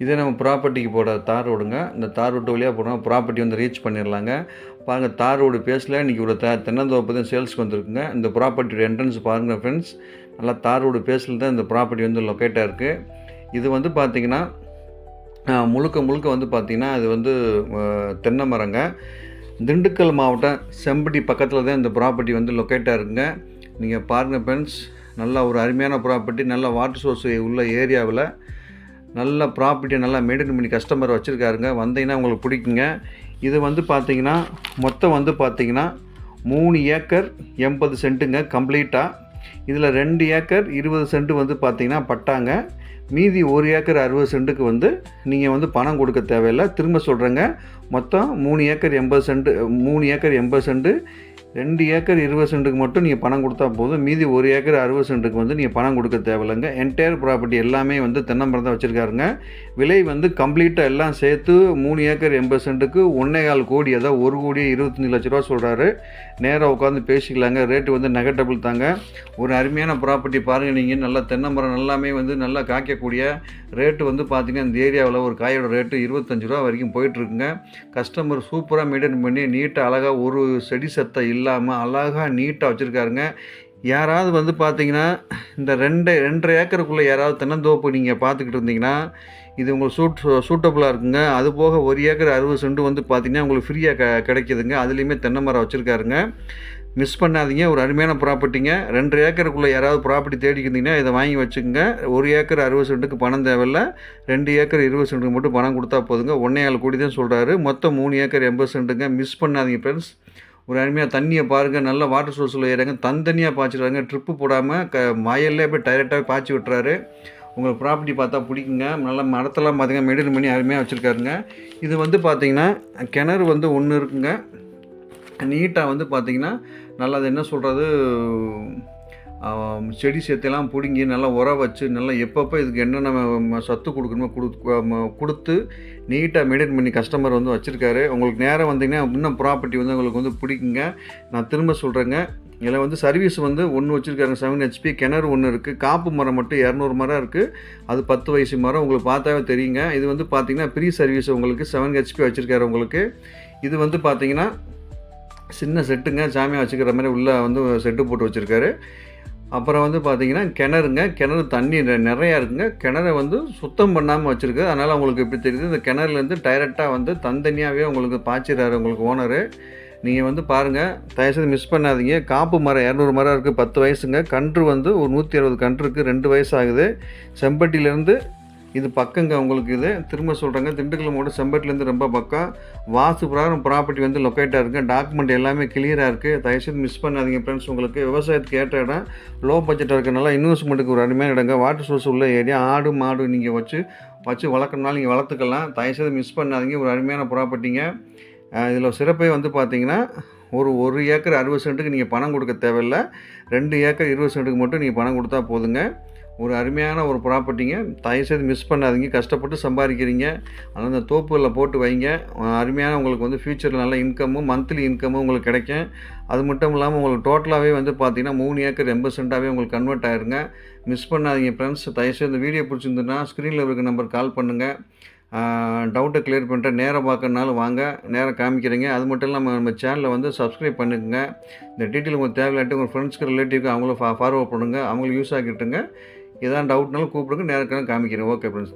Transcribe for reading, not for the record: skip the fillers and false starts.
இதே நம்ம ப்ராப்பர்ட்டிக்கு போட தார் ரோடுங்க. இந்த தார் ரோட்டு வழியா போனா ப்ராப்பர்ட்டி வந்து ரீச் பண்ணிடலாங்க. பாருங்க தார் ரோடு பேஸில் இன்றைக்கி ஒரு தென்னந்தோப்பு தான் சேல்ஸ்க்கு வந்திருக்குங்க. இந்த ப்ராப்பர்ட்டியோட என்ட்ரன்ஸ் பாருங்கள் ஃப்ரெண்ட்ஸ். நல்லா தார் ரோடு பேஸில் தான் இந்த ப்ராப்பர்ட்டி வந்து லொக்கேட்டாக இருக்குது. இது வந்து பார்த்திங்கன்னா முழுக்க முழுக்க வந்து பார்த்திங்கன்னா அது வந்து தென்னை மரங்க. திண்டுக்கல் மாவட்டம் செம்பட்டி பக்கத்தில் தான் இந்த ப்ராப்பர்ட்டி வந்து லொக்கேட்டாக இருக்குங்க. நீங்கள் பாருங்கள் ஃப்ரெண்ட்ஸ், நல்லா ஒரு அருமையான ப்ராப்பர்ட்டி, நல்ல வாட்டர் சோர்ஸ் உள்ள ஏரியாவில் நல்ல ப்ராப்பர்ட்டி நல்லா மெயின்டைன் பண்ணி கஸ்டமர் வச்சுருக்காருங்க. வந்தீங்கன்னா உங்களுக்கு பிடிக்குங்க. இது வந்து பார்த்திங்கன்னா மொத்தம் வந்து பார்த்திங்கன்னா 3 ஏக்கர் 80 சென்ட்டுங்க கம்ப்ளீட்டாக. இதில் 2 ஏக்கர் 20 சென்ட்டு வந்து பார்த்திங்கன்னா பட்டாங்க. மீதி 1 ஏக்கர் 60 சென்ட்டுக்கு வந்து நீங்கள் வந்து பணம் கொடுக்க தேவையில்லை. திரும்ப சொல்கிறேங்க, மொத்தம் 3 acre 80 cent 3 acre 80 cent 2 acre 20 சென்ட்டுக்கு மட்டும் நீங்கள் பணம் கொடுத்தா போதும். மீதி 1 ஏக்கர் 60 சென்ட்டுக்கு வந்து நீங்கள் பணம் கொடுக்க தேவையில்லைங்க. என்டையர் ப்ராப்பர்ட்டி எல்லாமே வந்து தென்னமரம் தான் வச்சுருக்காருங்க. விலை வந்து கம்ப்ளீட்டாக எல்லாம் சேர்த்து 3 ஏக்கர் 80 சென்ட்டுக்கு 1.25 கோடி, அதாவது 1,25,00,000 சொல்கிறாரு. நேராக உட்காந்து பேசிக்கலாங்க. ரேட்டு வந்து நெகட்டபிள் தாங்க. ஒரு அருமையான ப்ராப்பர்ட்டி பாருங்கள். நீங்கள் நல்லா தென்னமரம் எல்லாமே வந்து நல்லா காய்க்கக்கூடிய ரேட்டு வந்து பார்த்திங்கன்னா இந்த ஏரியாவில் ஒரு காயோட ரேட்டு 25 ரூபா வரைக்கும் போயிட்டுருக்குங்க. கஸ்டமர் சூப்பராக மெயின்டைன் பண்ணி நீட்டாக அழகாக ஒரு செடி சத்தை இல்லாமல் அழகாக நீட்டாக வச்சுருக்காருங்க. யாராவது வந்து பார்த்திங்கன்னா இந்த 2.5 ஏக்கருக்குள்ளே யாராவது தென்னந்தோப்பு நீங்கள் பார்த்துக்கிட்டு இருந்தீங்கன்னா இது உங்களுக்கு சூட்டபுளாக இருக்குங்க. அது போக 1 ஏக்கர் 60 சென்ட் வந்து பார்த்திங்கன்னா உங்களுக்கு ஃப்ரீயாக கிடைக்கிதுங்க. அதுலேயுமே தென்னை மரம் வச்சுருக்காருங்க. மிஸ் பண்ணாதீங்க. ஒரு அருமையான ப்ராப்பர்ட்டிங்க. 2 ஏக்கருக்குள்ளே யாராவது ப்ராப்பர்ட்டி தேடிக்கிட்டிங்கன்னா இதை வாங்கி வச்சுக்கோங்க. 1 ஏக்கர் 60 சென்ட்டுக்கு பணம் தேவையில்லை. 2 ஏக்கர் 20 சென்ட்டுக்கு மட்டும் பணம் கொடுத்தா போதுங்க. 1.25 கோடி தான் சொல்கிறாரு. மொத்தம் 3 ஏக்கர் 80 சென்ட்டுங்க. மிஸ் பண்ணாதீங்க ஃப்ரெண்ட்ஸ். ஒரு அருமையாக தண்ணியை பாருங்கள். நல்ல வாட்டர் சோர்ஸில் ஏறாங்க. தனியாக பாய்ச்சிடுறாங்க. ட்ரிப்பு போடாமல் வயல்லே போய் டைரெக்டாக பாய்ச்சி விட்டுறாரு. உங்களுக்கு ப்ராப்பர்ட்டி பார்த்தா பிடிக்குங்க. நல்லா மரத்தெல்லாம் பார்த்திங்கன்னா மெயின்டைன் பண்ணி அருமையாக வச்சுருக்காருங்க. இது வந்து பார்த்திங்கன்னா கிணறு வந்து 1 இருக்குங்க. நீட்டாக வந்து பார்த்திங்கன்னா நல்லா அது என்ன சொல்கிறது, செடி சேத்தையெல்லாம் பிடுங்கி நல்லா உரம் வச்சு நல்லா எப்பப்போ இதுக்கு என்னென்ன சத்து கொடுக்கணுமோ கொடுத்து நீட்டாக மெயின்டைன் பண்ணி கஸ்டமர் வந்து வச்சுருக்காரு. உங்களுக்கு நேரம் வந்தீங்கன்னா இன்னும் ப்ராப்பர்ட்டி வந்து உங்களுக்கு வந்து பிடிக்குங்க. நான் திரும்ப சொல்கிறேங்க, இதில் வந்து சர்வீஸ் வந்து 1 வச்சுருக்காங்க. 7 HP கிணறு 1 இருக்குது. காப்பு மரம் மட்டும் 200 மரம் இருக்குது. அது 10 வயசு மரம். உங்களுக்கு பார்த்தாவே தெரியுங்க. இது வந்து பார்த்திங்கன்னா ப்ரீ சர்வீஸ் உங்களுக்கு 7 HP வச்சுருக்காரு உங்களுக்கு. இது வந்து பார்த்திங்கன்னா சின்ன செட்டுங்க. சாமியாக வச்சுக்கிற மாதிரி உள்ளே வந்து செட்டு போட்டு வச்சுருக்காரு. அப்புறம் வந்து பார்த்திங்கன்னா கிணறுங்க. கிணறு தண்ணி நிறையா இருக்குங்க. கிணறை வந்து சுத்தம் பண்ணாமல் வச்சுருக்கு. அதனால் உங்களுக்கு எப்படி தெரியுது, இந்த கிணறுலேருந்து டைரெக்டாக வந்து தனியாகவே உங்களுக்கு பாய்ச்சிடுறாரு உங்களுக்கு ஓனரு. நீங்கள் வந்து பாருங்கள், தயவுசெய்து மிஸ் பண்ணாதீங்க. காப்பு மரம் 200 மரம் இருக்குது. 10 வயசுங்க. கன்று வந்து ஒரு 160 கன்று இருக்குது. 2 வயசு ஆகுது. செம்பட்டியிலேருந்து இது பக்கங்க உங்களுக்கு. இது திரும்ப சொல்கிறேங்க, திண்டுக்கல் மாவட்டம் செம்பட்டிலேருந்து ரொம்ப பக்கம். வாஸ்து பிரகாரம் ப்ராப்பர்ட்டி வந்து லொக்கேட்டாக இருக்குது. டாக்குமெண்ட் எல்லாமே கிளியராக இருக்குது. தயவுசெய்து மிஸ் பண்ணாதீங்க ஃப்ரெண்ட்ஸ். உங்களுக்கு விவசாயத்துக்கு ஏற்ற இடம், லோ பட்ஜெட்டாக இருக்கிறனால இன்வெஸ்ட்மெண்ட்டுக்கு ஒரு அருமையான இடங்க. வாட்டர் சோர்ஸ் உள்ள ஏரியா. ஆடு மாடு நீங்கள் வச்சு வளர்க்கணுனாலும் நீங்கள் வளர்த்துக்கலாம். தயவுசெய்து மிஸ் பண்ணாதீங்க. ஒரு அருமையான ப்ராப்பர்ட்டிங்க. இதில் சிறப்பே வந்து பார்த்திங்கன்னா ஒரு ஏக்கர் 60 சென்ட்டுக்கு நீங்கள் பணம் கொடுக்க தேவையில்லை. 2 ஏக்கர் 20 சென்ட்டுக்கு மட்டும் நீங்கள் பணம் கொடுத்தா போதுங்க. ஒரு அருமையான ஒரு ப்ராப்பர்ட்டிங்க. தயவுசெய்து மிஸ் பண்ணாதீங்க. கஷ்டப்பட்டு சம்பாதிக்கிறீங்க. ஆனால் அந்த தோப்புகளில் போட்டு வைங்க. அருமையான உங்களுக்கு வந்து ஃப்யூச்சரில் நல்ல இன்கமும் மந்த்லி இன்கமும் உங்களுக்கு கிடைக்கும். அது மட்டும் இல்லாமல் உங்களுக்கு டோட்டலாகவே வந்து பார்த்திங்கன்னா 3 ஏக்கர் 80 சென்ட்டாகவே உங்களுக்கு கன்வெர்ட் ஆயிருங்க. மிஸ் பண்ணாதீங்க ஃப்ரெண்ட்ஸ். தயவுசெய்து இந்த வீடியோ பிடிச்சிருந்துன்னா ஸ்க்ரீனில் இருக்க நம்பர் கால் பண்ணுங்கள். டவுட்டை கிளியர் பண்ணிட்டேன். நேராக பார்க்கறனாலும் வாங்க, நேராக காமிக்கிறீங்க. அது மட்டும் இல்லாமல் நம்ம சேனலை வந்து சப்ஸ்கிரைப் பண்ணிக்கோங்க. இந்த டீட்டெயில் உங்களுக்கு தேவையில்லாட்டி உங்கள் ஃப்ரெண்ட்ஸ்க்கு ரிலேட்டிவ்க்கு அவங்களும் ஃபார்வர்ட் பண்ணுங்கள். அவங்களுக்கு யூஸ் ஆகிட்டுங்க. எதாவது டவுட்னாலும் கூப்பிடுங்க. நேராக காமிக்கிறேன். Okay friends.